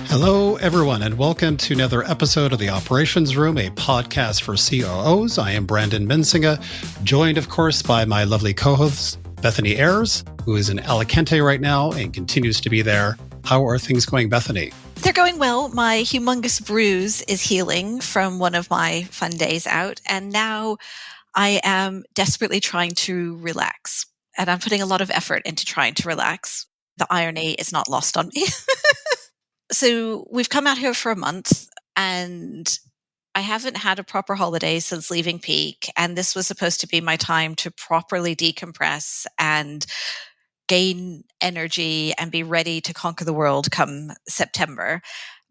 Hello, everyone, and welcome to another episode of the Operations Room, a podcast for COOs. I am Brandon Bensinga, joined, of course, by my lovely co-host, Bethany Ayres, who is in Alicante right now and continues to be there. How are things going, Bethany? They're going well. My humongous bruise is healing from one of my fun days out, and now I am desperately trying to relax. And I'm putting a lot of effort into trying to relax. The irony is not lost on me. So we've come out here for a month, and I haven't had a proper holiday since leaving Peak. And this was supposed to be my time to properly decompress and gain energy and be ready to conquer the world come September.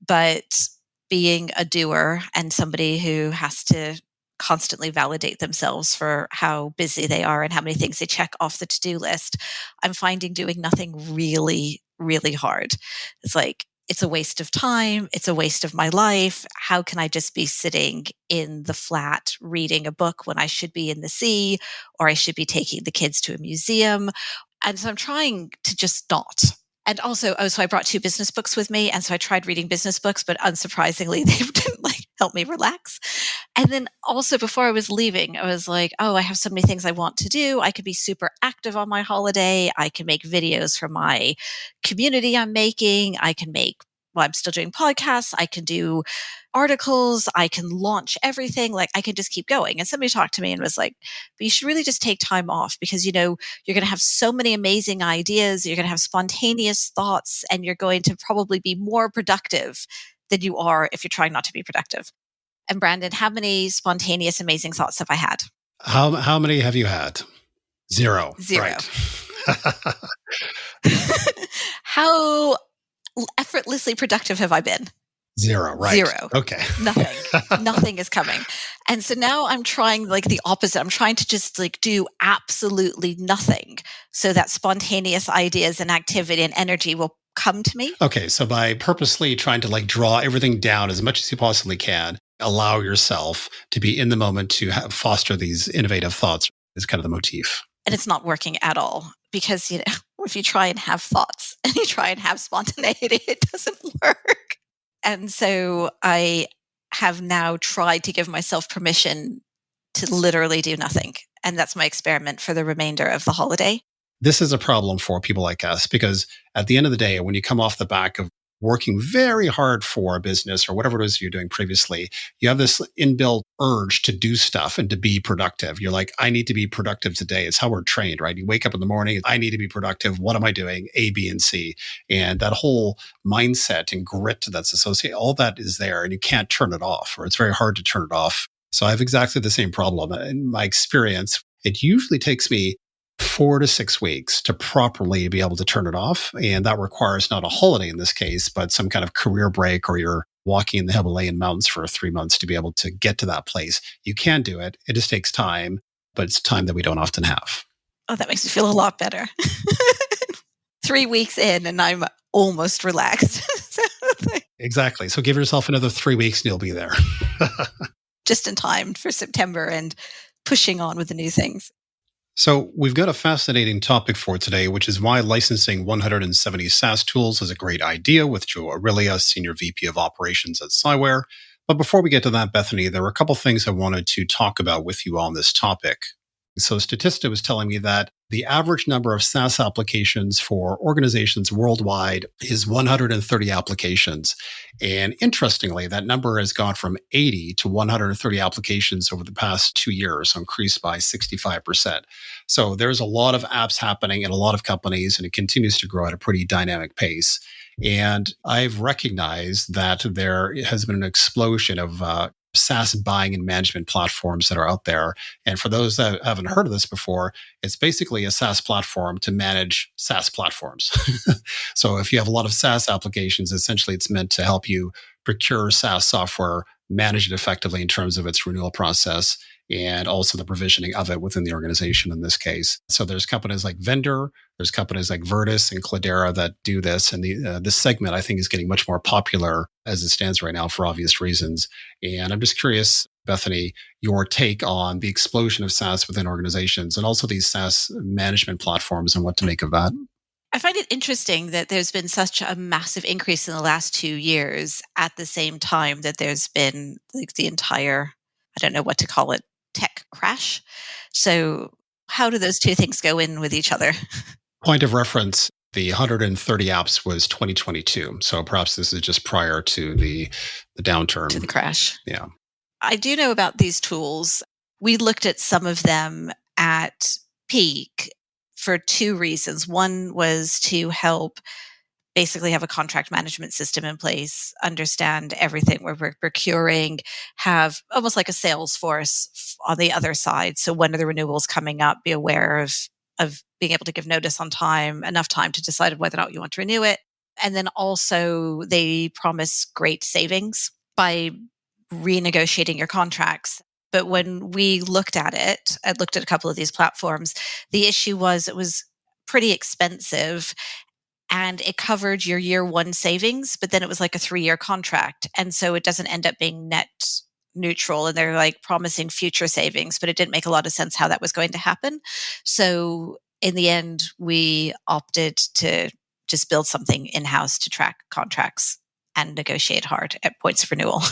But being a doer and somebody who has to constantly validate themselves for how busy they are and how many things they check off the to-do list, I'm finding doing nothing really, really hard. It's like, it's a waste of time. It's a waste of my life. How can I just be sitting in the flat reading a book when I should be in the sea, or I should be taking the kids to a museum? And so I'm trying to just not. And also, so I brought 2 business books with me. And so I tried reading business books, but unsurprisingly, they didn't help me relax. And then also before I was leaving, I was like, oh, I have so many things I want to do. I could be super active on my holiday. I can make videos for my community I'm making. I'm still doing podcasts. I can do articles. I can launch everything. I can just keep going. And somebody talked to me and was like, but you should really just take time off because, you're going to have so many amazing ideas. You're going to have spontaneous thoughts, and you're going to probably be more productive than you are if you're trying not to be productive. And Brandon, how many spontaneous, amazing thoughts have I had? How many have you had? Zero. Right. How effortlessly productive have I been? Zero, right. Zero. Okay. Nothing is coming. And so now I'm trying the opposite. I'm trying to just do absolutely nothing so that spontaneous ideas and activity and energy will come to me. Okay. So by purposely trying to draw everything down as much as you possibly can, allow yourself to be in the moment to foster these innovative thoughts is kind of the motif. And it's not working at all because, if you try and have thoughts and you try and have spontaneity, it doesn't work. And so I have now tried to give myself permission to literally do nothing. And that's my experiment for the remainder of the holiday. This is a problem for people like us because at the end of the day, when you come off the back of working very hard for a business or whatever it is you're doing previously, you have this inbuilt urge to do stuff and to be productive. You're like, I need to be productive today. It's how we're trained, right? You wake up in the morning, I need to be productive. What am I doing? A, B, and C. And that whole mindset and grit that's associated, all that is there and you can't turn it off, or it's very hard to turn it off. So I have exactly the same problem. In my experience, it usually takes me 4 to 6 weeks to properly be able to turn it off. And that requires not a holiday in this case, but some kind of career break, or you're walking in the Himalayan mountains for 3 months to be able to get to that place. You can do it. It just takes time, but it's time that we don't often have. Oh, that makes me feel a lot better. 3 weeks in and I'm almost relaxed. Exactly. So give yourself another 3 weeks and you'll be there. Just in time for September and pushing on with the new things. So we've got a fascinating topic for today, which is why licensing 170 SaaS tools is a great idea, with Joe Aurelia, Senior VP of Operations at Cyware. But before we get to that, Bethany, there were a couple things I wanted to talk about with you on this topic. So Statista was telling me that the average number of SaaS applications for organizations worldwide is 130 applications. And interestingly, that number has gone from 80 to 130 applications over the past 2 years, so increased by 65%. So there's a lot of apps happening in a lot of companies, and it continues to grow at a pretty dynamic pace. And I've recognized that there has been an explosion of SaaS buying and management platforms that are out there. And for those that haven't heard of this before, it's basically a SaaS platform to manage SaaS platforms. So if you have a lot of SaaS applications, essentially it's meant to help you procure SaaS software, manage it effectively in terms of its renewal process, and also the provisioning of it within the organization in this case. So there's companies like Vendor, there's companies like Vertus and Cloudera that do this. And this segment, I think, is getting much more popular as it stands right now for obvious reasons. And I'm just curious, Bethany, your take on the explosion of SaaS within organizations and also these SaaS management platforms and what to make of that. I find it interesting that there's been such a massive increase in the last 2 years at the same time that there's been, like, the entire, I don't know what to call it, tech crash. So how do those 2 things go in with each other? Point of reference, the 130 apps was 2022. So perhaps this is just prior to the To the downturn. crash? Yeah. I do know about these tools. We looked at some of them at peak for 2 reasons. One was to help basically have a contract management system in place, understand everything we're procuring, have almost like a sales force on the other side. So when are the renewals coming up? Be aware of being able to give notice on time, enough time to decide whether or not you want to renew it. And then also they promise great savings by renegotiating your contracts. But when we looked at it, I looked at a couple of these platforms, the issue was it was pretty expensive and it covered your year one savings, but then it was like a 3-year contract. And so it doesn't end up being net neutral. And they're like promising future savings, but it didn't make a lot of sense how that was going to happen. So in the end, we opted to just build something in house to track contracts and negotiate hard at points of renewal.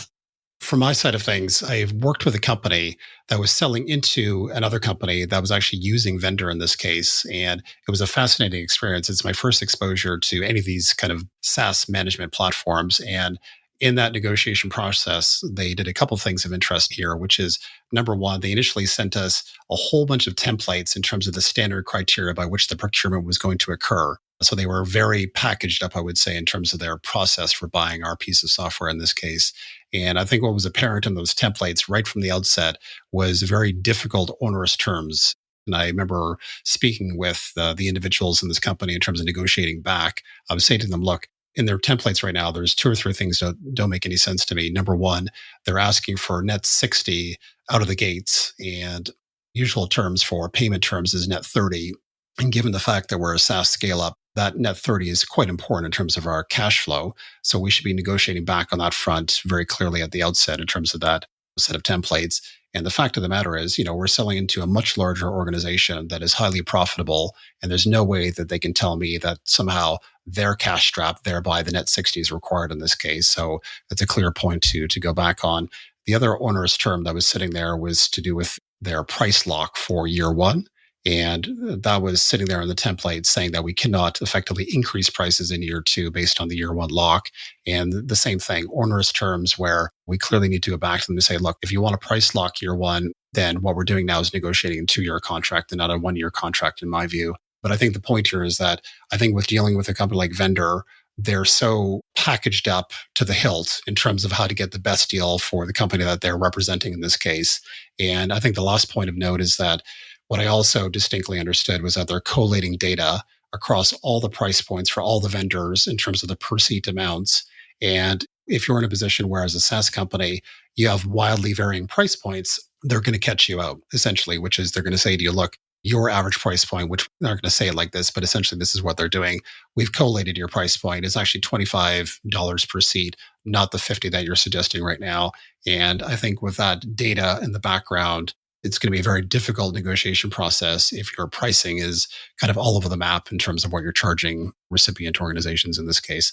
From my side of things, I've worked with a company that was selling into another company that was actually using vendor in this case. And it was a fascinating experience. It's my first exposure to any of these kind of SaaS management platforms. And in that negotiation process, they did a couple of things of interest here, which is number one, they initially sent us a whole bunch of templates in terms of the standard criteria by which the procurement was going to occur. So they were very packaged up, I would say, in terms of their process for buying our piece of software in this case. And I think what was apparent in those templates right from the outset was very difficult, onerous terms. And I remember speaking with the individuals in this company in terms of negotiating back. I was saying to them, look, in their templates right now, there's 2 or 3 things that don't make any sense to me. Number one, they're asking for net 60 out of the gates, and usual terms for payment terms is net 30. And given the fact that we're a SaaS scale up, that net 30 is quite important in terms of our cash flow. So we should be negotiating back on that front very clearly at the outset in terms of that set of templates. And the fact of the matter is, we're selling into a much larger organization that is highly profitable. And there's no way that they can tell me that somehow their cash strap, thereby the net 60 is required in this case. So that's a clear point to go back on. The other onerous term that was sitting there was to do with their price lock for year one. And that was sitting there in the template saying that we cannot effectively increase prices in year 2 based on the year 1 lock. And the same thing, onerous terms where we clearly need to go back to them to say, look, if you want a price lock year 1, then what we're doing now is negotiating a 2-year contract and not a 1-year contract, in my view. But I think the point here is that I think with dealing with a company like Vendor, they're so packaged up to the hilt in terms of how to get the best deal for the company that they're representing in this case. And I think the last point of note is that what I also distinctly understood was that they're collating data across all the price points for all the vendors in terms of the per seat amounts. And if you're in a position where, as a SaaS company, you have wildly varying price points, they're going to catch you out, essentially, which is they're going to say to you, look, your average price point, which they're not going to say it like this, but essentially this is what they're doing. We've collated your price point. It's actually $25 per seat, not the 50 that you're suggesting right now. And I think with that data in the background, it's going to be a very difficult negotiation process if your pricing is kind of all over the map in terms of what you're charging recipient organizations in this case.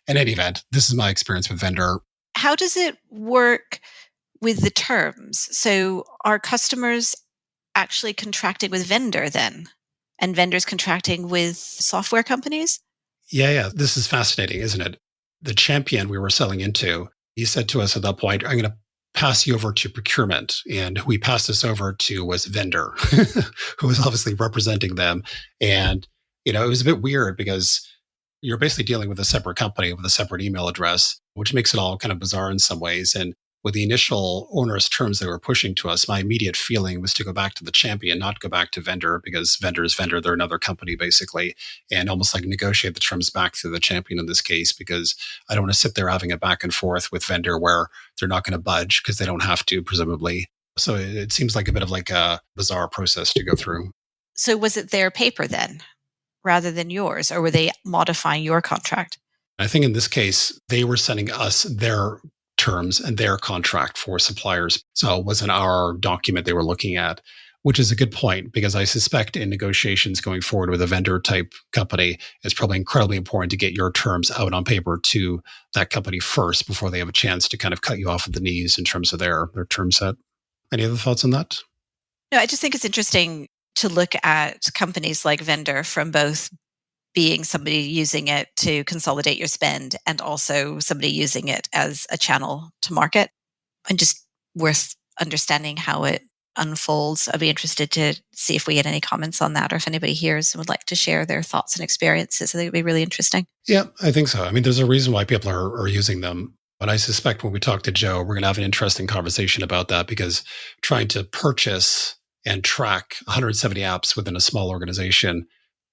In any event, this is my experience with Vendor. How does it work with the terms? So are customers actually contracting with Vendor then? And vendors contracting with software companies? Yeah. This is fascinating, isn't it? The champion we were selling into, he said to us at that point, I'm going to pass you over to procurement. And who we passed this over to was Vendor, who was obviously representing them. And, it was a bit weird because you're basically dealing with a separate company with a separate email address, which makes it all kind of bizarre in some ways. And with the initial onerous terms they were pushing to us, my immediate feeling was to go back to the champion, not go back to Vendor, because Vendor is Vendor. They're another company, basically, and almost like negotiate the terms back to the champion in this case, because I don't want to sit there having a back and forth with Vendor where they're not going to budge because they don't have to, presumably. So it seems like a bit of like a bizarre process to go through. So was it their paper then rather than yours, or were they modifying your contract? I think in this case, they were sending us their terms and their contract for suppliers. So it wasn't our document they were looking at. Which is a good point, because I suspect in negotiations going forward with a vendor type company, it's probably incredibly important to get your terms out on paper to that company first before they have a chance to kind of cut you off at the knees in terms of their term set. Any other thoughts on that? No, I just think it's interesting to look at companies like Vendor from both being somebody using it to consolidate your spend and also somebody using it as a channel to market, and just worth understanding how it unfolds. I'd be interested to see if we get any comments on that, or if anybody hears and would like to share their thoughts and experiences. I think it'd be really interesting. Yeah, I think so. I mean, there's a reason why people are using them. But I suspect when we talk to Joe, we're going to have an interesting conversation about that, because trying to purchase and track 170 apps within a small organization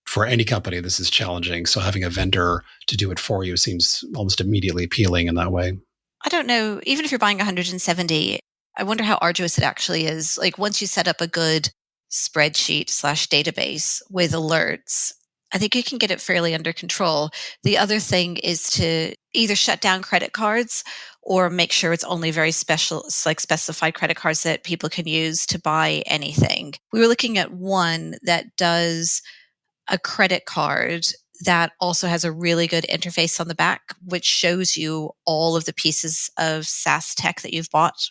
for any company, this is challenging. So having a vendor to do it for you seems almost immediately appealing in that way. I don't know, even if you're buying 170, I wonder how arduous it actually is. Like, once you set up a good spreadsheet/database with alerts, I think you can get it fairly under control. The other thing is to either shut down credit cards or make sure it's only very special, like specified credit cards that people can use to buy anything. We were looking at one that does a credit card that also has a really good interface on the back, which shows you all of the pieces of SaaS tech that you've bought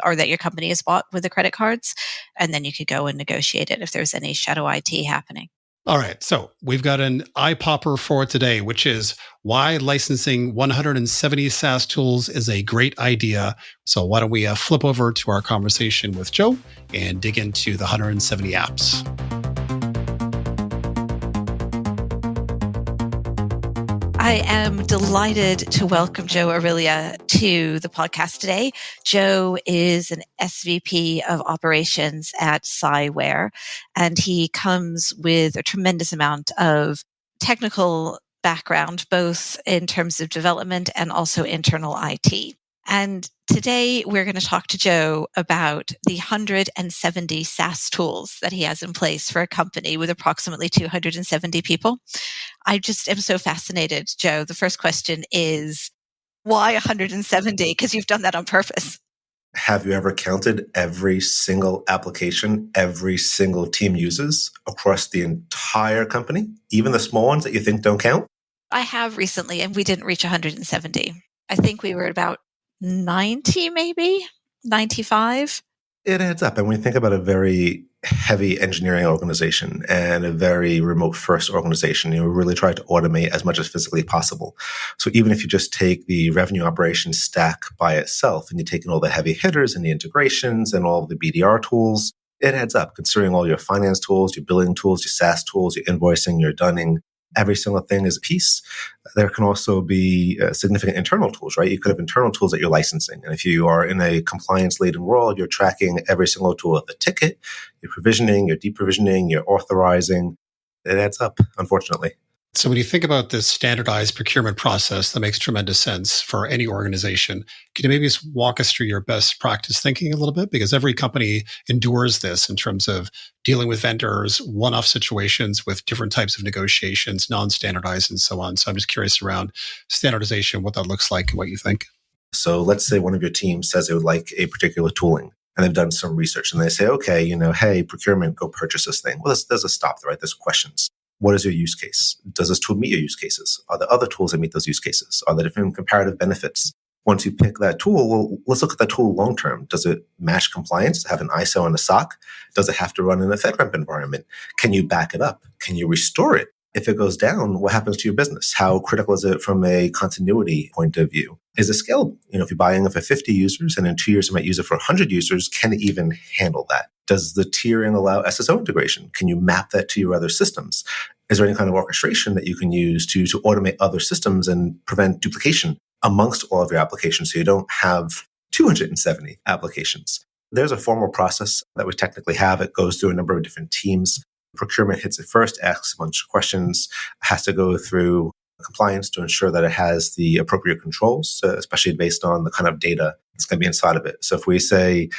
or that your company has bought with the credit cards. And then you could go and negotiate it if there's any shadow IT happening. All right. So we've got an eye popper for today, which is why licensing 170 SaaS tools is a great idea. So why don't we flip over to our conversation with Joe and dig into the 170 apps. I am delighted to welcome Joe Aurelia to the podcast today. Joe is an SVP of operations at Cyware, and he comes with a tremendous amount of technical background, both in terms of development and also internal IT. And today we're going to talk to Joe about the 170 SaaS tools that he has in place for a company with approximately 270 people. I just am so fascinated, Joe. The first question is, why 170? Because you've done that on purpose. Have you ever counted every single application every single team uses across the entire company, even the small ones that you think don't count? I have recently, and we didn't reach 170. I think we were at about 90, maybe 95. It adds up. And when you think about a very heavy engineering organization and a very remote first organization, you really try to automate as much as physically possible. So even if you just take the revenue operations stack by itself and you take in all the heavy hitters and the integrations and all the BDR tools, it adds up, considering all your finance tools, your billing tools, your SaaS tools, your invoicing, your dunning. Every single thing is a piece. There can also be significant internal tools, right? You could have internal tools that you're licensing. And if you are in a compliance-laden world, you're tracking every single tool of the ticket, you're provisioning, you're deprovisioning, you're authorizing. It adds up, unfortunately. So when you think about this standardized procurement process, that makes tremendous sense for any organization. Can you maybe just walk us through your best practice thinking a little bit? Because every company endures this in terms of dealing with vendors, one-off situations with different types of negotiations, non-standardized and so on. So I'm just curious around standardization, what that looks like and what you think. So let's say one of your teams says they would like a particular tooling, and they've done some research and they say, okay, hey, procurement, go purchase this thing. Well, there's a stop there, right? There's questions. What is your use case? Does this tool meet your use cases? Are there other tools that meet those use cases? Are there different comparative benefits? Once you pick that tool, well, let's look at that tool long term. Does it match compliance, have an ISO and a SOC? Does it have to run in a FedRAMP environment? Can you back it up? Can you restore it? If it goes down, what happens to your business? How critical is it from a continuity point of view? Is it scalable? If you're buying it for 50 users and in 2 years you might use it for 100 users, can it even handle that? Does the tiering allow SSO integration? Can you map that to your other systems? Is there any kind of orchestration that you can use to automate other systems and prevent duplication amongst all of your applications so you don't have 270 applications? There's a formal process that we technically have. It goes through a number of different teams. Procurement hits it first, asks a bunch of questions, has to go through compliance to ensure that it has the appropriate controls, especially based on the kind of data that's going to be inside of it. So if we say,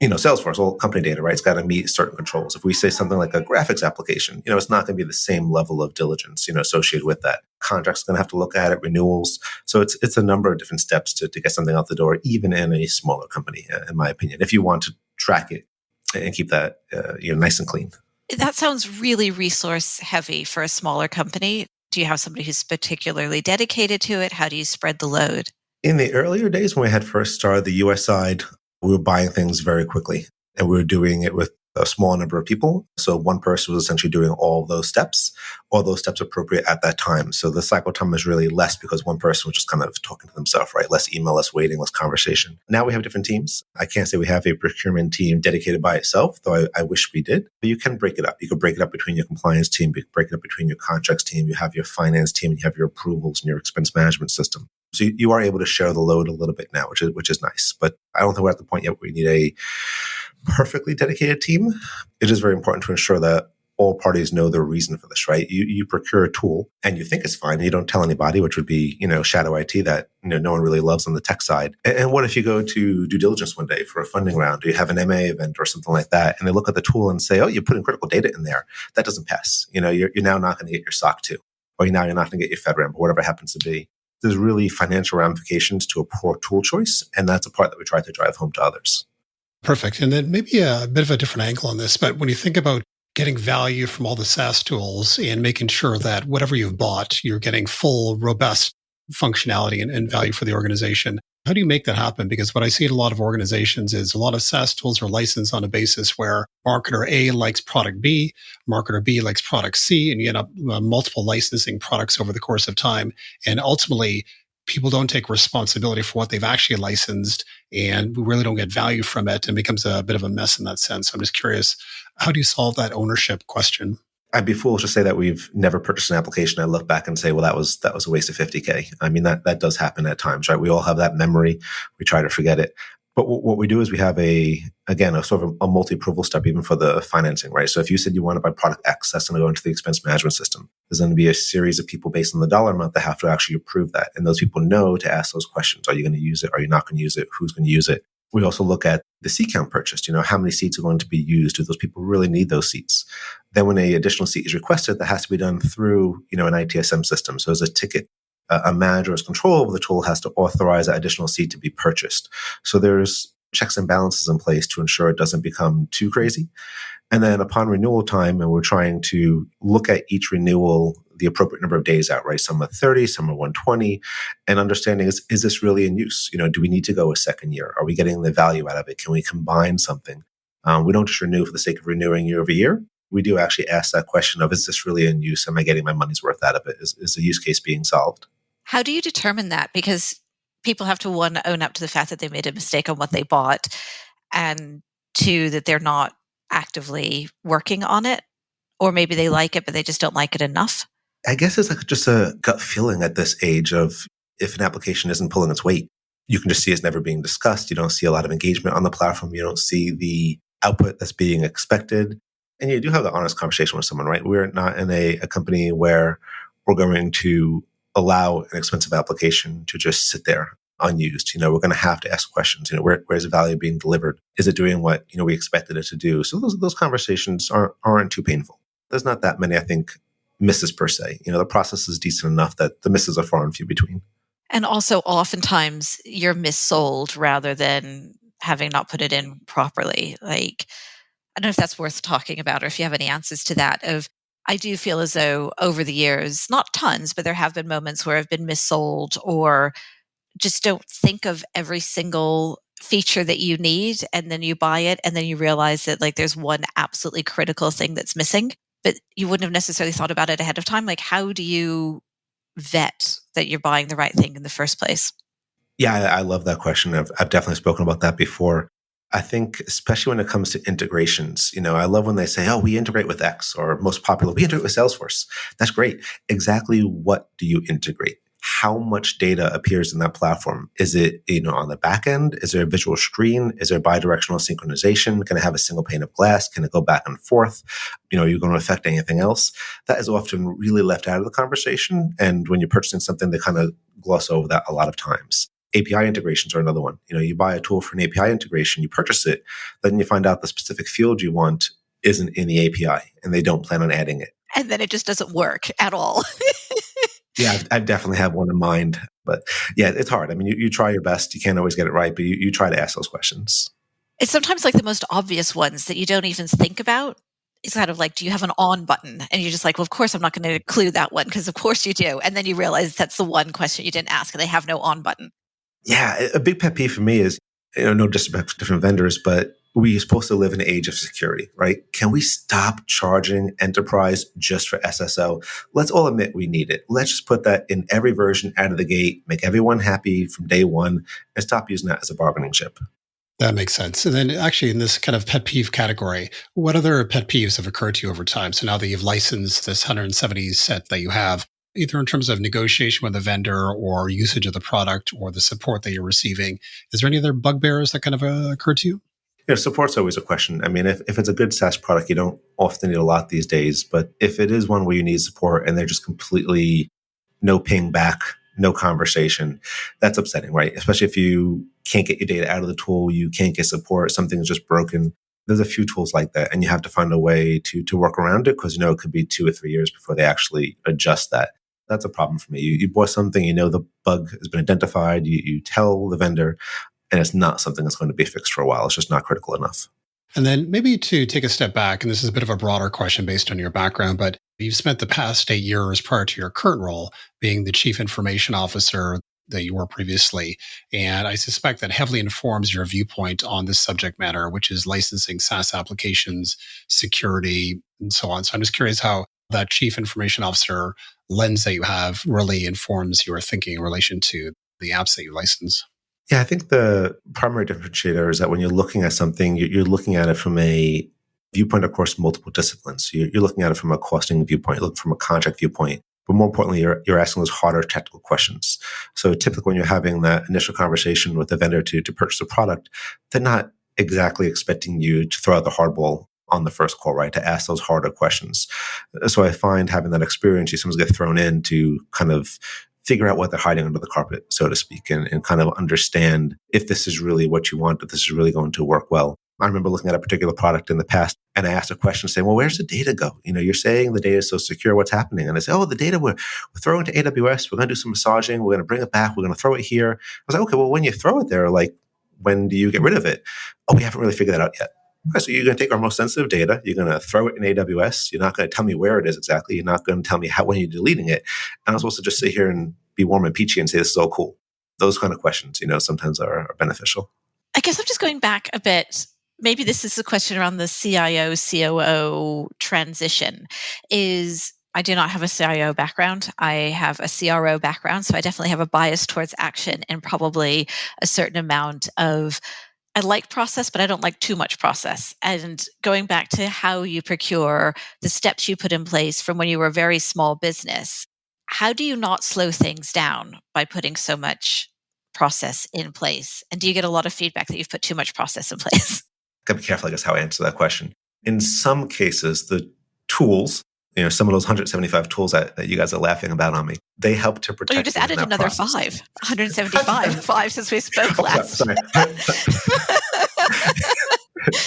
Salesforce, all company data, right? It's got to meet certain controls. If we say something like a graphics application, it's not going to be the same level of diligence, associated with that. Contract's going to have to look at it, renewals. So it's a number of different steps to get something out the door, even in a smaller company, in my opinion, if you want to track it and keep that nice and clean. That sounds really resource heavy for a smaller company. Do you have somebody who's particularly dedicated to it? How do you spread the load? In the earlier days when we had first started the US side, we were buying things very quickly and we were doing it with a small number of people. So one person was essentially doing all those steps appropriate at that time. So the cycle time is really less because one person was just kind of talking to themselves, right? Less email, less waiting, less conversation. Now we have different teams. I can't say we have a procurement team dedicated by itself, though I wish we did. But you can break it up. You could break it up between your compliance team, you could break it up between your contracts team, you have your finance team, and you have your approvals and your expense management system. So you are able to share the load a little bit now, which is nice. But I don't think we're at the point yet where we need a perfectly dedicated team. It is very important to ensure that all parties know the reason for this, right? You procure a tool and you think it's fine. And you don't tell anybody, which would be, shadow IT that, no one really loves on the tech side. And what if you go to due diligence one day for a funding round, or you have an MA event or something like that, and they look at the tool and say, oh, you're putting critical data in there. That doesn't pass. You're now not going to get your SOC 2, or you're not going to get your FedRAMP, or whatever it happens to be. There's really financial ramifications to a poor tool choice. And that's a part that we try to drive home to others. Perfect. And then maybe a bit of a different angle on this, but when you think about getting value from all the SaaS tools and making sure that whatever you've bought, you're getting full, robust functionality and value for the organization, how do you make that happen? Because what I see in a lot of organizations is a lot of SaaS tools are licensed on a basis where marketer A likes product B, marketer B likes product C, and you end up multiple licensing products over the course of time. And ultimately, people don't take responsibility for what they've actually licensed, and we really don't get value from it, and becomes a bit of a mess in that sense. So I'm just curious, how do you solve that ownership question? I'd be foolish to say that we've never purchased an application. I look back and say, well, that was a waste of $50K. I mean, that does happen at times, right? We all have that memory. We try to forget it. But what we do is we have a sort of a multi-approval step even for the financing, right? So if you said you want to buy product X, that's going to go into the expense management system. There's going to be a series of people based on the dollar amount that have to actually approve that. And those people know to ask those questions. Are you going to use it? Are you not going to use it? Who's going to use it? We also look at the seat count purchased. How many seats are going to be used? Do those people really need those seats? Then when an additional seat is requested, that has to be done through, an ITSM system. So as a ticket, a manager has control over the tool has to authorize that additional seat to be purchased. So there's checks and balances in place to ensure it doesn't become too crazy. And then upon renewal time, and we're trying to look at each renewal, the appropriate number of days out, right? Some are 30, some are 120, and understanding is this really in use? Do we need to go a second year? Are we getting the value out of it? Can we combine something? We don't just renew for the sake of renewing year over year. We do actually ask that question of, is this really in use? Am I getting my money's worth out of it? Is the use case being solved? How do you determine that? Because people have to, one, own up to the fact that they made a mistake on what they bought, and two, that they're not actively working on it, or maybe they like it, but they just don't like it enough. I guess it's like just a gut feeling at this age of, if an application isn't pulling its weight, you can just see it's never being discussed. You don't see a lot of engagement on the platform. You don't see the output that's being expected. And you do have the honest conversation with someone, right? We're not in a company where we're going to allow an expensive application to just sit there unused. We're going to have to ask questions. Where's the value being delivered? Is it doing what we expected it to do? So those conversations aren't too painful. There's not that many, I think, misses per se. The process is decent enough that the misses are far and few between. And also, oftentimes you're missold rather than having not put it in properly. Like, I don't know if that's worth talking about, or if you have any answers to that. I do feel as though over the years, not tons, but there have been moments where I've been missold, or just don't think of every single feature that you need, and then you buy it, and then you realize that there's one absolutely critical thing that's missing, but you wouldn't have necessarily thought about it ahead of time. How do you vet that you're buying the right thing in the first place? Yeah, I love that question. I've definitely spoken about that before. I think especially when it comes to integrations, I love when they say, oh, we integrate with X, or most popular, we integrate with Salesforce. That's great. Exactly what do you integrate? How much data appears in that platform? Is it, on the back end? Is there a visual screen? Is there bidirectional synchronization? Can it have a single pane of glass? Can it go back and forth? Are you going to affect anything else? That is often really left out of the conversation. And when you're purchasing something, they kind of gloss over that a lot of times. API integrations are another one. You buy a tool for an API integration, you purchase it, then you find out the specific field you want isn't in the API, and they don't plan on adding it. And then it just doesn't work at all. Yeah, I definitely have one in mind. But yeah, it's hard. I mean, you try your best. You can't always get it right, but you try to ask those questions. It's sometimes like the most obvious ones that you don't even think about. It's kind of like, do you have an on button? And you're just like, well, of course I'm not going to include that one because of course you do. And then you realize that's the one question you didn't ask and they have no on button. Yeah, a big pet peeve for me is, no disrespect to different vendors, but we're supposed to live in an age of security, right? Can we stop charging enterprise just for SSO? Let's all admit we need it. Let's just put that in every version out of the gate, make everyone happy from day one, and stop using that as a bargaining chip. That makes sense. And then actually in this kind of pet peeve category, what other pet peeves have occurred to you over time? So now that you've licensed this 170 set that you have, either in terms of negotiation with a vendor or usage of the product or the support that you're receiving, is there any other bugbears that kind of occur to you? Support's always a question. I mean, if it's a good SaaS product, you don't often need a lot these days. But if it is one where you need support and they're just completely no ping back, no conversation, that's upsetting, right? Especially if you can't get your data out of the tool, you can't get support, something's just broken. There's a few tools like that, and you have to find a way to work around it because it could be 2 or 3 years before they actually adjust that. That's a problem for me. You bought something, the bug has been identified, you tell the vendor, and it's not something that's going to be fixed for a while. It's just not critical enough. And then maybe to take a step back, and this is a bit of a broader question based on your background, but you've spent the past 8 years prior to your current role being the chief information officer that you were previously. And I suspect that heavily informs your viewpoint on this subject matter, which is licensing SaaS applications, security, and so on. So I'm just curious how that chief information officer lens that you have really informs your thinking in relation to the apps that you license. Yeah, I think the primary differentiator is that when you're looking at something, you're looking at it from a viewpoint across multiple disciplines. So you're looking at it from a costing viewpoint, you look from a contract viewpoint, but more importantly, you're asking those harder technical questions. So typically when you're having that initial conversation with the vendor to purchase a product, they're not exactly expecting you to throw out the hardball on the first call, right? To ask those harder questions. So I find having that experience, you sometimes get thrown in to kind of figure out what they're hiding under the carpet, so to speak, and kind of understand if this is really what you want, if this is really going to work well. I remember looking at a particular product in the past and I asked a question saying, well, where's the data go? You're saying the data is so secure, what's happening? And I say, oh, the data we're throwing to AWS, we're going to do some massaging, we're going to bring it back, we're going to throw it here. I was like, okay, well, when you throw it there, like, when do you get rid of it? Oh, we haven't really figured that out yet. Okay, so you're going to take our most sensitive data, you're going to throw it in AWS, you're not going to tell me where it is exactly, you're not going to tell me when you're deleting it. And I'm supposed to just sit here and be warm and peachy and say this is all cool. Those kind of questions, sometimes are beneficial. I guess I'm just going back a bit. Maybe this is a question around the CIO, COO transition. I do not have a CIO background. I have a CRO background, so I definitely have a bias towards action and probably a certain amount of, I like process, but I don't like too much process. And going back to how you procure, the steps you put in place from when you were a very small business, how do you not slow things down by putting so much process in place? And do you get a lot of feedback that you've put too much process in place? Gotta be careful, I guess, how I answer that question. In some cases, the tools, some of those 175 tools that you guys are laughing about on me, they help to protect. Oh, you just added another process. 5 since we spoke last. Sorry.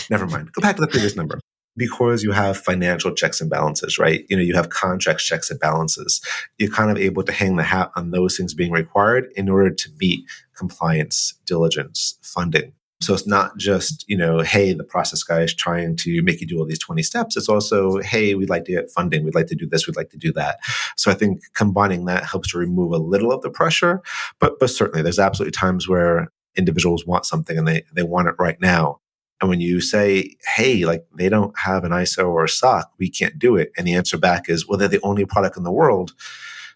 Never mind. Go back to the previous number. Because you have financial checks and balances, right? You have contracts, checks and balances. You're kind of able to hang the hat on those things being required in order to meet compliance, diligence, funding. So it's not just, hey, the process guy is trying to make you do all these 20 steps. It's also, hey, we'd like to get funding. We'd like to do this. We'd like to do that. So I think combining that helps to remove a little of the pressure. But certainly there's absolutely times where individuals want something and they want it right now. And when you say, hey, like they don't have an ISO or a SOC, we can't do it. And the answer back is, well, they're the only product in the world.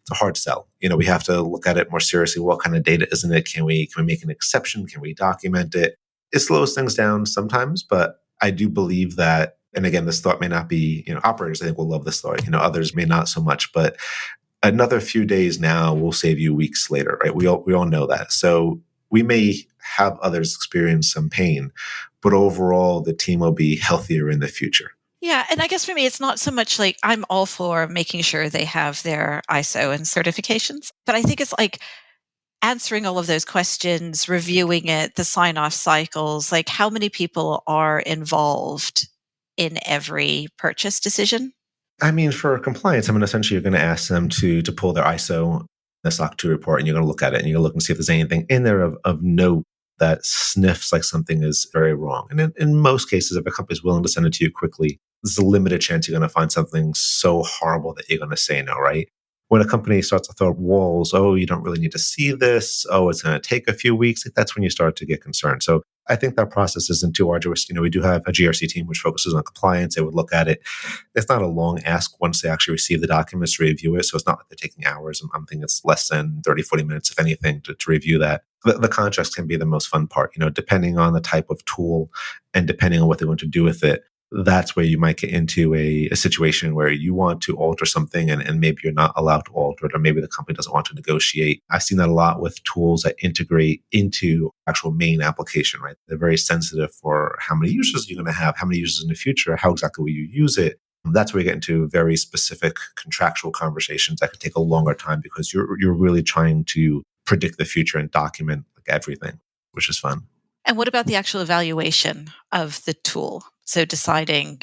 It's a hard sell. We have to look at it more seriously. What kind of data is in it? Can we make an exception? Can we document it? It slows things down sometimes, but I do believe that, and again, this thought may not be, operators, I think will love this thought, others may not so much, but another few days now will save you weeks later, right? We all know that. So we may have others experience some pain, but overall the team will be healthier in the future. Yeah. And I guess for me, it's not so much like I'm all for making sure they have their ISO and certifications, but I think it's like answering all of those questions, reviewing it, the sign-off cycles, like how many people are involved in every purchase decision? I mean, for compliance, essentially you're going to ask them to pull their ISO, the SOC 2 report, and you're going to look at it and you're going to look and see if there's anything in there of note that sniffs like something is very wrong. And in most cases, if a company is willing to send it to you quickly, there's a limited chance you're going to find something so horrible that you're going to say no, right? When a company starts to throw up walls, oh, you don't really need to see this. Oh, it's going to take a few weeks. That's when you start to get concerned. So I think that process isn't too arduous. We do have a GRC team which focuses on compliance. They would look at it. It's not a long ask once they actually receive the documents to review it. So it's not like they're taking hours. I'm thinking it's less than 30, 40 minutes, if anything, to review that. The contracts can be the most fun part, depending on the type of tool and depending on what they want to do with it. That's where you might get into a situation where you want to alter something and maybe you're not allowed to alter it, or maybe the company doesn't want to negotiate. I've seen that a lot with tools that integrate into actual main application, right? They're very sensitive for how many users you're going to have, how many users in the future, how exactly will you use it. That's where you get into very specific contractual conversations that could take a longer time because you're really trying to predict the future and document like everything, which is fun. And what about the actual evaluation of the tool? So deciding,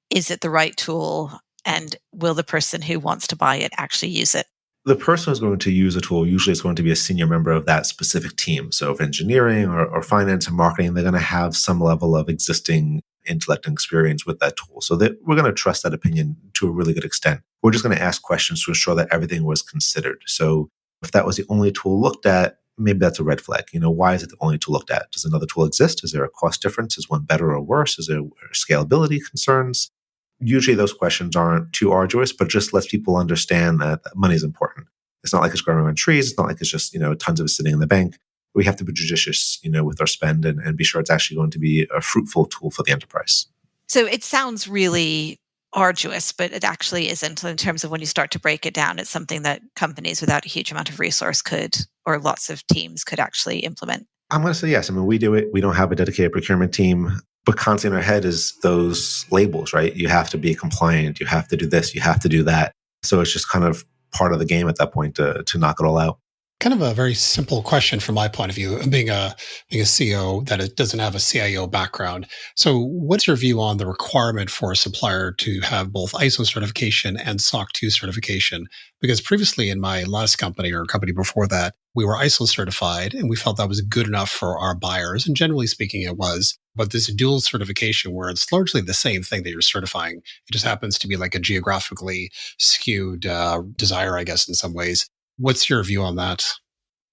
is it the right tool and will the person who wants to buy it actually use it? The person who's going to use a tool usually is going to be a senior member of that specific team. So if engineering or finance and marketing, they're going to have some level of existing intellect and experience with that tool. So that we're going to trust that opinion to a really good extent. We're just going to ask questions to ensure that everything was considered. So if that was the only tool looked at, maybe that's a red flag. Why is it the only tool looked at? Does another tool exist? Is there a cost difference? Is one better or worse? Is there scalability concerns? Usually those questions aren't too arduous, but just lets people understand that money is important. It's not like it's growing on trees. It's not like it's just, tons of it sitting in the bank. We have to be judicious, with our spend and be sure it's actually going to be a fruitful tool for the enterprise. So it sounds really arduous, but it actually isn't in terms of when you start to break it down. It's something that companies without a huge amount of resource could, or lots of teams could actually implement. I'm going to say yes. We do it. We don't have a dedicated procurement team, but constantly in our head is those labels, right? You have to be compliant. You have to do this. You have to do that. So it's just kind of part of the game at that point to knock it all out. Kind of a very simple question from my point of view, being a CEO that it doesn't have a CIO background. So what's your view on the requirement for a supplier to have both ISO certification and SOC 2 certification? Because previously in my last company or company before that, we were ISO certified and we felt that was good enough for our buyers. And generally speaking, it was. But this dual certification where it's largely the same thing that you're certifying, it just happens to be like a geographically skewed desire, I guess, in some ways. What's your view on that?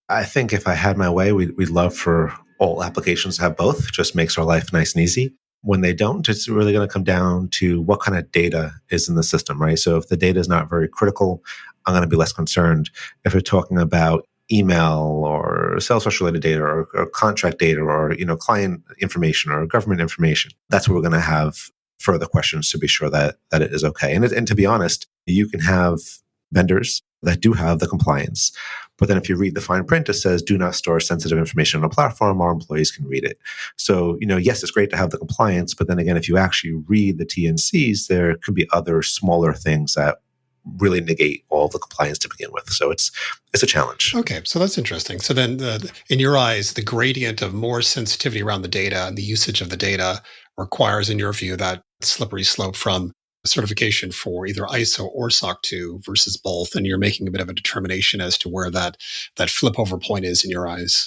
I think if I had my way, we'd love for all applications to have both. Just makes our life nice and easy. When they don't, it's really going to come down to what kind of data is in the system, right? So if the data is not very critical, I'm going to be less concerned. If we're talking about email or Salesforce-related data or contract data or client information or government information, that's where we're going to have further questions to be sure that it is okay. And to be honest, you can have vendors that do have the compliance. But then if you read the fine print, it says, do not store sensitive information on a platform. Our employees can read it. So, yes, it's great to have the compliance. But then again, if you actually read the T&Cs, there could be other smaller things that really negate all the compliance to begin with. So it's a challenge. Okay, so that's interesting. So then in your eyes, the gradient of more sensitivity around the data and the usage of the data requires, in your view, that slippery slope from certification for either ISO or SOC 2 versus both, and you're making a bit of a determination as to where that flip over point is in your eyes.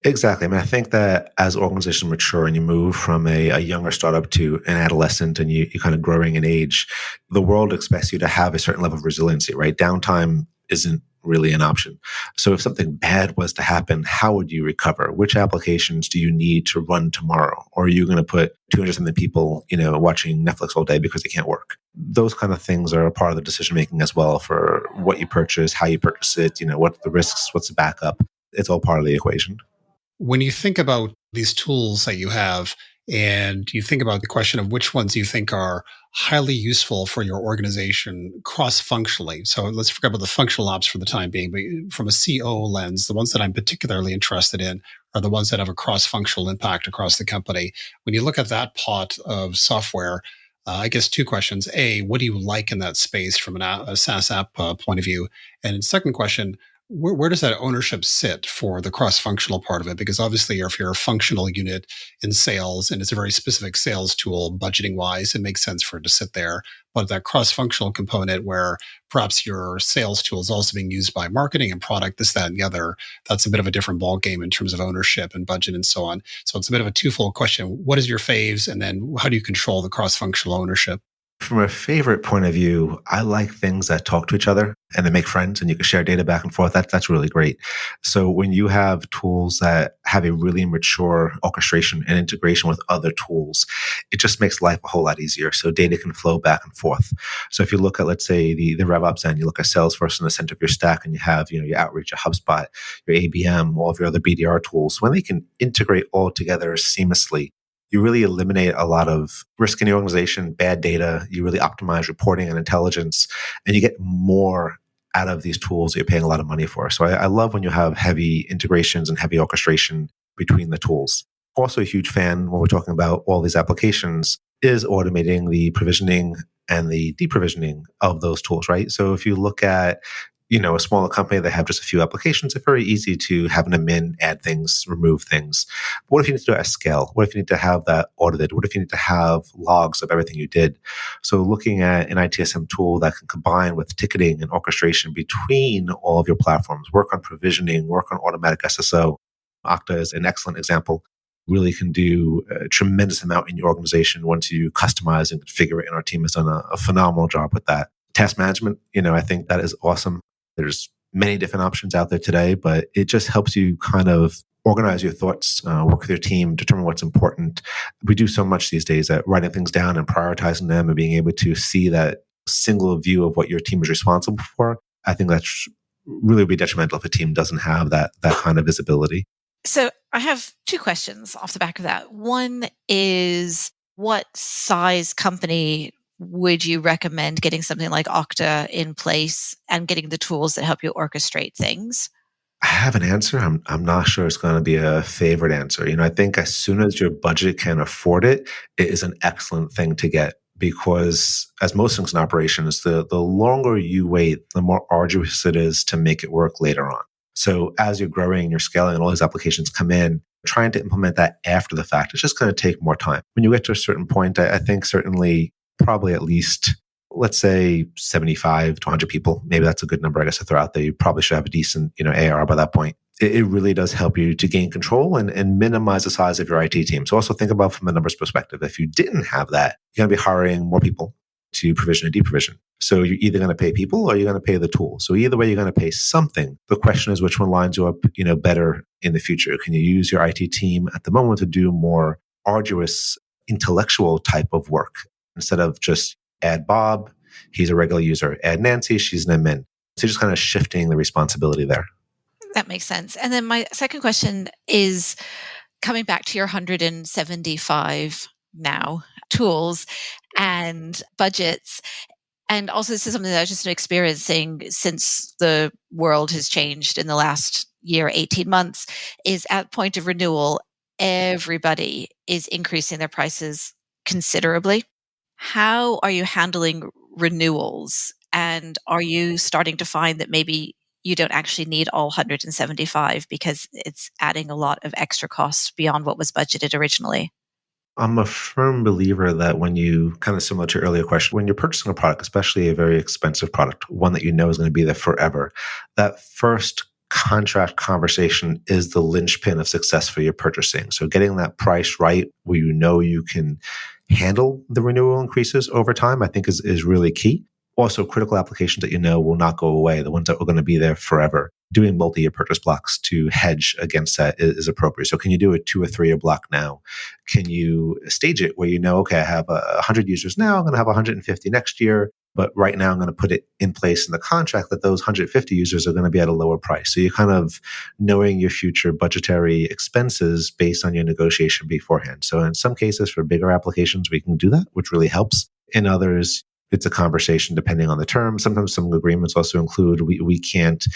Exactly. I think that as organizations mature and you move from a younger startup to an adolescent and you kind of growing in age, the world expects you to have a certain level of resiliency, right? Downtime isn't really an option. So if something bad was to happen, how would you recover? Which applications do you need to run tomorrow? Or are you going to put 200 something people, watching Netflix all day because they can't work? Those kind of things are a part of the decision making as well for what you purchase, how you purchase it, what are the risks, what's the backup. It's all part of the equation. When you think about these tools that you have, and you think about the question of which ones you think are highly useful for your organization cross-functionally. So let's forget about the functional ops for the time being, but from a CO lens, the ones that I'm particularly interested in are the ones that have a cross-functional impact across the company. When you look at that pot of software, I guess two questions. A, what do you like in that space from a SaaS app point of view? And second question, Where does that ownership sit for the cross-functional part of it? Because obviously, if you're a functional unit in sales and it's a very specific sales tool, budgeting-wise, it makes sense for it to sit there. But that cross-functional component where perhaps your sales tool is also being used by marketing and product, this, that, and the other, that's a bit of a different ballgame in terms of ownership and budget and so on. So it's a bit of a twofold question. What is your faves? And then how do you control the cross-functional ownership? From a favorite point of view, I like things that talk to each other and they make friends and you can share data back and forth. That's really great. So when you have tools that have a really mature orchestration and integration with other tools, it just makes life a whole lot easier. So data can flow back and forth. So if you look at, let's say, the RevOps end, you look at Salesforce in the center of your stack and you have, your Outreach, your HubSpot, your ABM, all of your other BDR tools, when they can integrate all together seamlessly, you really eliminate a lot of risk in the organization, bad data. You really optimize reporting and intelligence, and you get more out of these tools that you're paying a lot of money for. So I love when you have heavy integrations and heavy orchestration between the tools. Also a huge fan when we're talking about all these applications is automating the provisioning and the deprovisioning of those tools, right? So if you look at a smaller company that have just a few applications, it's very easy to have an admin, add things, remove things. But what if you need to do it at scale? What if you need to have that audited? What if you need to have logs of everything you did? So looking at an ITSM tool that can combine with ticketing and orchestration between all of your platforms, work on provisioning, work on automatic SSO. Okta is an excellent example. Really can do a tremendous amount in your organization once you customize and configure it. And our team has done a phenomenal job with that. Task management, I think that is awesome. There's many different options out there today, but it just helps you kind of organize your thoughts, work with your team, determine what's important. We do so much these days that writing things down and prioritizing them and being able to see that single view of what your team is responsible for, I think that's really would be detrimental if a team doesn't have that kind of visibility. So I have two questions off the back of that. One is, what size company would you recommend getting something like Okta in place and getting the tools that help you orchestrate things? I have an answer. I'm not sure it's going to be a favorite answer. I think as soon as your budget can afford it, it is an excellent thing to get, because as most things in operations, the longer you wait, the more arduous it is to make it work later on. So as you're growing and you're scaling and all these applications come in, trying to implement that after the fact, it's just going to take more time. When you get to a certain point, I think certainly probably at least, let's say 75 to 100 people. Maybe that's a good number, I guess, to throw out there. You probably should have a decent, AR by that point. It really does help you to gain control and minimize the size of your IT team. So also think about from a numbers perspective. If you didn't have that, you're going to be hiring more people to provision and deprovision. So you're either going to pay people or you're going to pay the tool. So either way, you're going to pay something. The question is which one lines you up, better in the future. Can you use your IT team at the moment to do more arduous intellectual type of work instead of just add Bob, he's a regular user, add Nancy, she's an admin. So just kind of shifting the responsibility there. That makes sense. And then my second question is coming back to your 175 now tools and budgets. And also, this is something that I've just been experiencing since the world has changed in the last year, 18 months, is at point of renewal, everybody is increasing their prices considerably. How are you handling renewals? And are you starting to find that maybe you don't actually need all 175 because it's adding a lot of extra costs beyond what was budgeted originally? I'm a firm believer that when you, kind of similar to your earlier question, when you're purchasing a product, especially a very expensive product, one that you know is going to be there forever, that first contract conversation is the linchpin of success for your purchasing. So getting that price right where you can handle the renewal increases over time, I think is really key. Also, critical applications that will not go away, the ones that are going to be there forever. Doing multi-year purchase blocks to hedge against that is appropriate. So can you do a 2 or 3 year block now? Can you stage it where okay, I have 100 users now, I'm going to have 150 next year, but right now I'm going to put it in place in the contract that those 150 users are going to be at a lower price. So you're kind of knowing your future budgetary expenses based on your negotiation beforehand. So in some cases, for bigger applications, we can do that, which really helps. In others, it's a conversation depending on the term. Sometimes some agreements also include we can't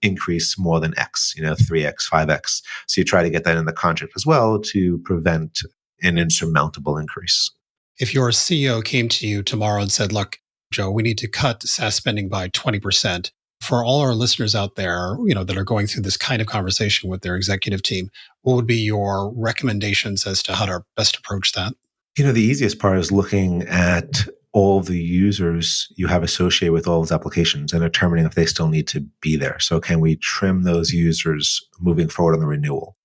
increase more than X, 3X, 5X. So you try to get that in the contract as well to prevent an insurmountable increase. If your CEO came to you tomorrow and said, look, Joe, we need to cut SaaS spending by 20%, For all our listeners out there, that are going through this kind of conversation with their executive team, what would be your recommendations as to how to best approach that? The easiest part is looking at all the users you have associated with all those applications and determining if they still need to be there. So can we trim those users moving forward on the renewal?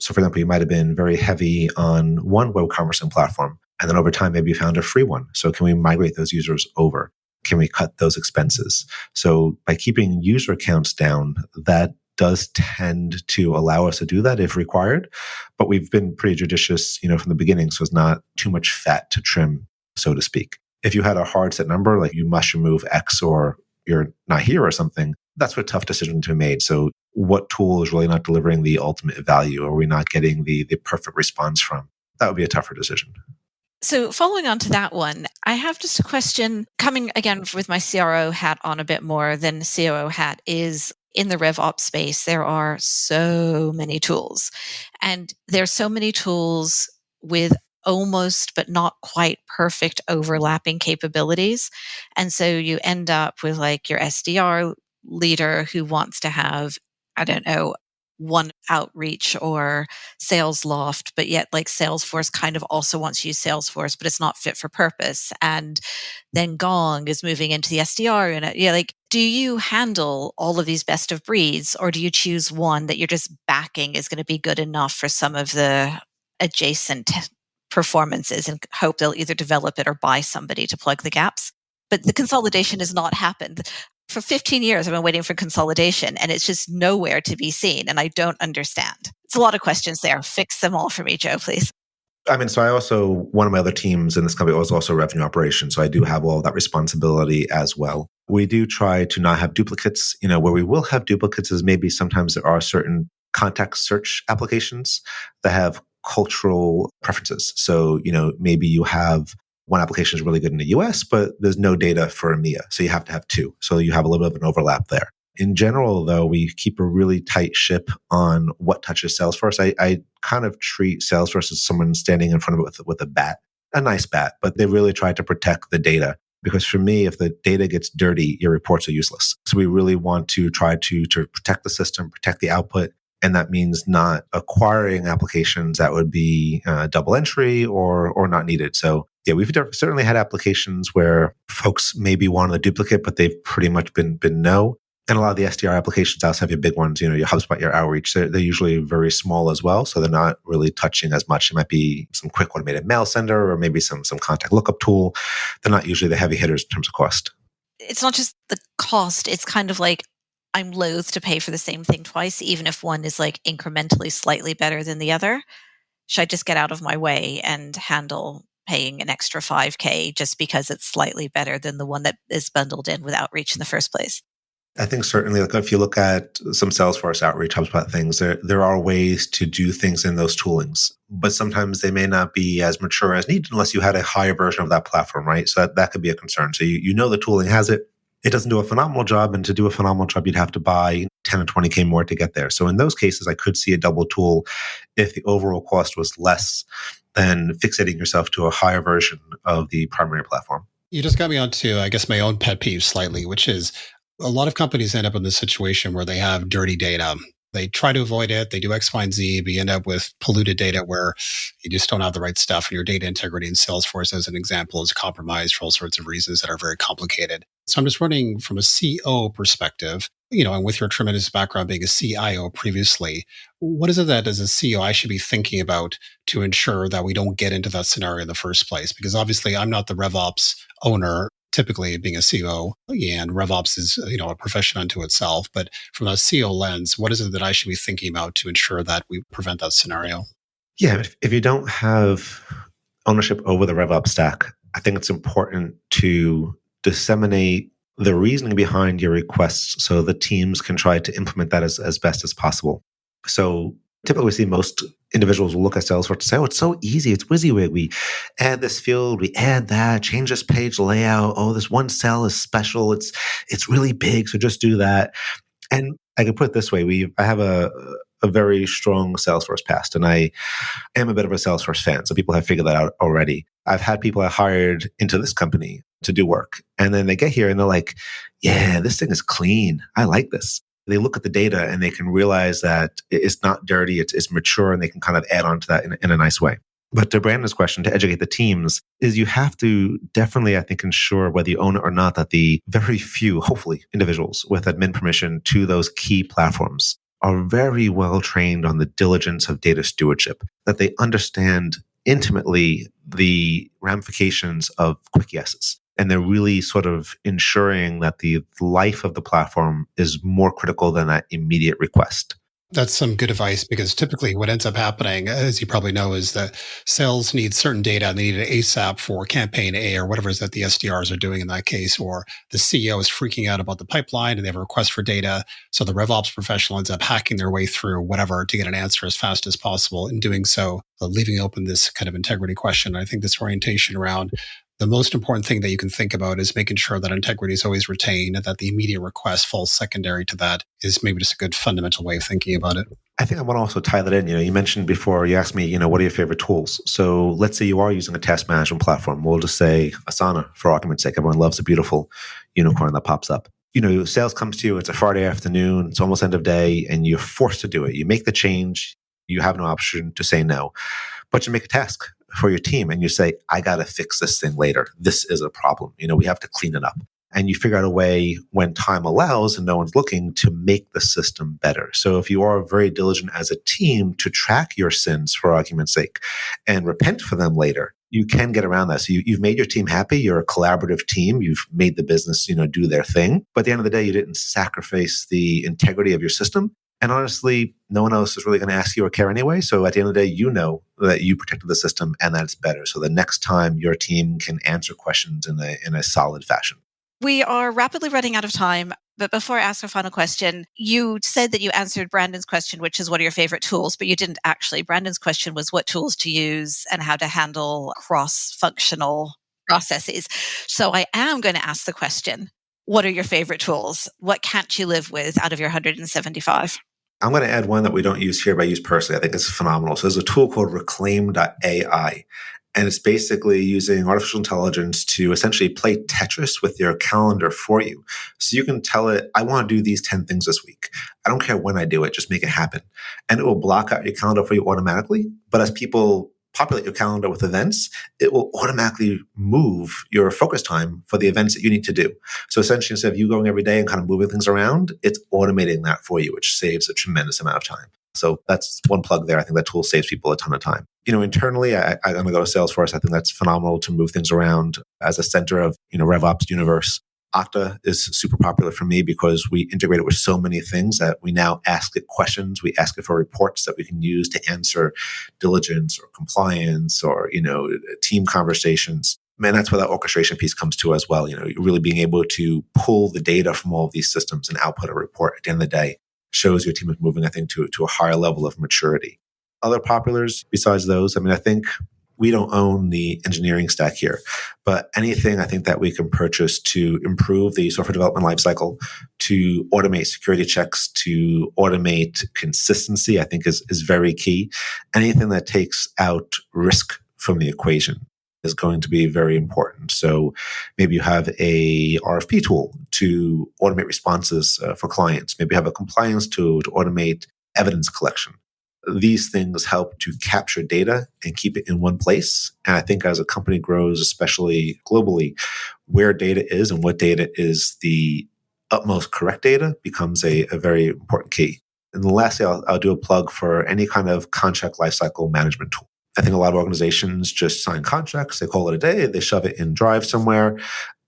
So for example, you might have been very heavy on one web conferencing platform, and then over time, maybe you found a free one. So can we migrate those users over? Can we cut those expenses? So by keeping user counts down, that does tend to allow us to do that if required. But we've been pretty judicious, from the beginning, so it's not too much fat to trim, so to speak. If you had a hard set number, like you must remove X or you're not here or something, that's a tough decision to be made. So what tool is really not delivering the ultimate value? Or are we not getting the perfect response from? That would be a tougher decision. So following on to that one, I have just a question coming again with my CRO hat on a bit more than the COO hat is in the RevOps space, there are so many tools, and there's so many tools with almost but not quite perfect overlapping capabilities. And so you end up with like your SDR leader who wants to have, I don't know, one outreach or sales loft, but yet like Salesforce kind of also wants to use Salesforce, but it's not fit for purpose. And then Gong is moving into the SDR unit. Yeah, like, do you handle all of these best of breeds, or do you choose one that you're just backing is going to be good enough for some of the adjacent performances and hope they'll either develop it or buy somebody to plug the gaps? But the consolidation has not happened. For 15 years, I've been waiting for consolidation, and it's just nowhere to be seen, and I don't understand. It's a lot of questions there. Fix them all for me, Joe, please. One of my other teams in this company was also revenue operations, so I do have all that responsibility as well. We do try to not have duplicates. Where we will have duplicates is maybe sometimes there are certain contact search applications that have cultural preferences. So, maybe you have one application is really good in the US, but there's no data for EMEA. So you have to have two. So you have a little bit of an overlap there. In general, though, we keep a really tight ship on what touches Salesforce. I kind of treat Salesforce as someone standing in front of it with a bat, a nice bat, but they really try to protect the data. Because for me, if the data gets dirty, your reports are useless. So we really want to try to protect the system, protect the output. And that means not acquiring applications that would be double entry or not needed. So yeah, we've certainly had applications where folks maybe wanted a duplicate, but they've pretty much been no. And a lot of the SDR applications also have your big ones, your HubSpot, your Outreach. They're usually very small as well, so they're not really touching as much. It might be some quick automated mail sender or maybe some contact lookup tool. They're not usually the heavy hitters in terms of cost. It's not just the cost. It's kind of like I'm loath to pay for the same thing twice, even if one is like incrementally slightly better than the other. Should I just get out of my way and handle paying an extra $5,000 just because it's slightly better than the one that is bundled in with Outreach in the first place? I think certainly, if you look at some Salesforce Outreach, HubSpot things, there are ways to do things in those toolings, but sometimes they may not be as mature as needed unless you had a higher version of that platform, right? So that could be a concern. So the tooling has it. It doesn't do a phenomenal job, and to do a phenomenal job, you'd have to buy 10 or 20K more to get there. So in those cases, I could see a double tool if the overall cost was less than fixating yourself to a higher version of the primary platform. You just got me onto, I guess, my own pet peeve slightly, which is a lot of companies end up in this situation where they have dirty data. They try to avoid it. They do X, Y, and Z, but you end up with polluted data where you just don't have the right stuff. And your data integrity in Salesforce, as an example, is compromised for all sorts of reasons that are very complicated. So I'm just running from a CO perspective, and with your tremendous background being a CIO previously, what is it that as a CEO I should be thinking about to ensure that we don't get into that scenario in the first place? Because obviously I'm not the RevOps owner, typically being a CEO, and RevOps is, a profession unto itself. But from a CEO lens, what is it that I should be thinking about to ensure that we prevent that scenario? Yeah, if you don't have ownership over the RevOps stack, I think it's important to disseminate the reasoning behind your requests so the teams can try to implement that as best as possible. So typically we see most individuals will look at Salesforce and say, oh, it's so easy. It's WYSIWYG. We add this field, we add that, change this page layout. Oh, this one cell is special. It's really big. So just do that. And I can put it this way. I have a very strong Salesforce past, and I am a bit of a Salesforce fan. So people have figured that out already. I've had people I hired into this company to do work. And then they get here and they're like, yeah, this thing is clean. I like this. They look at the data and they can realize that it's not dirty, it's mature, and they can kind of add on to that in a nice way. But to Brandon's question, to educate the teams, is you have to definitely, I think, ensure whether you own it or not, that the very few, hopefully, individuals with admin permission to those key platforms are very well trained on the diligence of data stewardship, that they understand intimately the ramifications of quick yeses. And they're really sort of ensuring that the life of the platform is more critical than that immediate request. That's some good advice, because typically what ends up happening, as you probably know, is that sales need certain data and they need it ASAP for campaign A or whatever it is that the SDRs are doing in that case, or the CEO is freaking out about the pipeline and they have a request for data. So the RevOps professional ends up hacking their way through whatever to get an answer as fast as possible. In doing so, leaving open this kind of integrity question. I think this orientation around the most important thing that you can think about is making sure that integrity is always retained and that the immediate request falls secondary to that is maybe just a good fundamental way of thinking about it. I think I want to also tie that in. You mentioned before, you asked me, what are your favorite tools? So let's say you are using a task management platform. We'll just say Asana, for argument's sake. Everyone loves a beautiful unicorn that pops up. Sales comes to you, it's a Friday afternoon, it's almost end of day, and you're forced to do it. You make the change, you have no option to say no, but you make a task for your team and you say, I got to fix this thing later. This is a problem. We have to clean it up. And you figure out a way when time allows and no one's looking to make the system better. So if you are very diligent as a team to track your sins, for argument's sake, and repent for them later, you can get around that. So you've made your team happy. You're a collaborative team. You've made the business, do their thing. But at the end of the day, you didn't sacrifice the integrity of your system. And honestly, no one else is really going to ask you or care anyway. So at the end of the day, you know that you protected the system and that it's better. So the next time your team can answer questions in a solid fashion. We are rapidly running out of time. But before I ask our final question, you said that you answered Brandon's question, which is what are your favorite tools? But you didn't actually. Brandon's question was what tools to use and how to handle cross-functional processes. So I am going to ask the question, what are your favorite tools? What can't you live with out of your 175? I'm going to add one that we don't use here, but I use personally. I think it's phenomenal. So there's a tool called Reclaim.ai. And it's basically using artificial intelligence to essentially play Tetris with your calendar for you. So you can tell it, I want to do these 10 things this week. I don't care when I do it, just make it happen. And it will block out your calendar for you automatically. But as people populate your calendar with events, it will automatically move your focus time for the events that you need to do. So essentially, instead of you going every day and kind of moving things around, it's automating that for you, which saves a tremendous amount of time. So that's one plug there. I think that tool saves people a ton of time. Internally, I'm going to go to Salesforce. I think that's phenomenal to move things around as a center of, RevOps universe. Okta is super popular for me because we integrate it with so many things that we now ask it questions. We ask it for reports that we can use to answer diligence or compliance or, team conversations. Man, that's where that orchestration piece comes to as well. Really being able to pull the data from all of these systems and output a report at the end of the day shows your team is moving, I think, to a higher level of maturity. Other populars besides those, I think we don't own the engineering stack here, but anything I think that we can purchase to improve the software development lifecycle, to automate security checks, to automate consistency, I think is very key. Anything that takes out risk from the equation is going to be very important. So maybe you have a RFP tool to automate responses for clients. Maybe you have a compliance tool to automate evidence collection. These things help to capture data and keep it in one place. And I think as a company grows, especially globally, where data is and what data is the utmost correct data becomes a very important key. And lastly, I'll do a plug for any kind of contract lifecycle management tool. I think a lot of organizations just sign contracts, they call it a day, they shove it in Drive somewhere.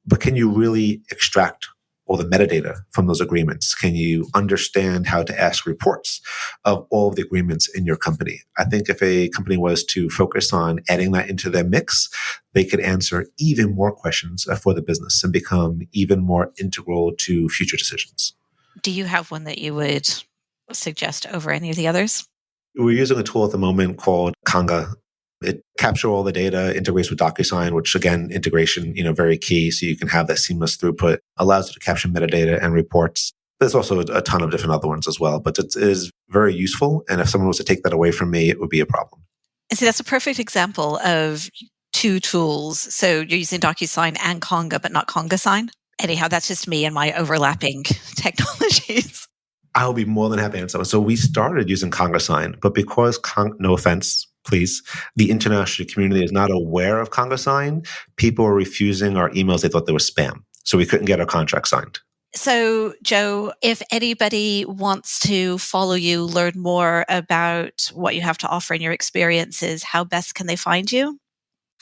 But can you really extract all the metadata from those agreements? Can you understand how to ask reports of all of the agreements in your company? I think if a company was to focus on adding that into their mix, they could answer even more questions for the business and become even more integral to future decisions. Do you have one that you would suggest over any of the others? We're using a tool at the moment called Kanga. It captures all the data, integrates with DocuSign, which again, integration, very key. So you can have that seamless throughput, allows you to capture metadata and reports. There's also a ton of different other ones as well, but it is very useful. And if someone was to take that away from me, it would be a problem. And see, that's a perfect example of two tools. So you're using DocuSign and Conga, but not CongaSign. Anyhow, that's just me and my overlapping technologies. I'll be more than happy to answer. So we started using CongaSign, but because, no offense, please, the international community is not aware of CongaSign, people were refusing our emails. They thought they were spam. So we couldn't get our contract signed. So, Joe, if anybody wants to follow you, learn more about what you have to offer and your experiences, how best can they find you?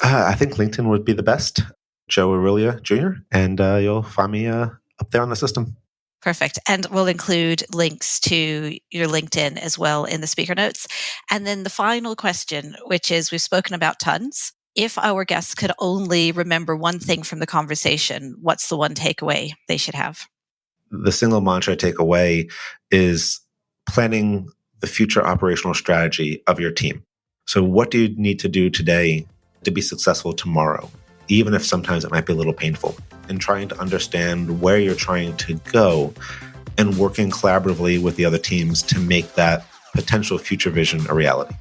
I think LinkedIn would be the best. Joe Aurelia Jr., and you'll find me up there on the system. Perfect. And we'll include links to your LinkedIn as well in the speaker notes. And then the final question, which is we've spoken about tons. If our guests could only remember one thing from the conversation, what's the one takeaway they should have? The single mantra I take away is planning the future operational strategy of your team. So what do you need to do today to be successful tomorrow, even if sometimes it might be a little painful? And trying to understand where you're trying to go and working collaboratively with the other teams to make that potential future vision a reality.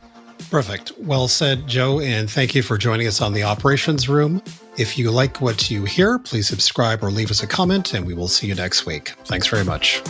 Perfect. Well said, Joe, and thank you for joining us on the Operations Room. If you like what you hear, please subscribe or leave us a comment, and we will see you next week. Thanks very much.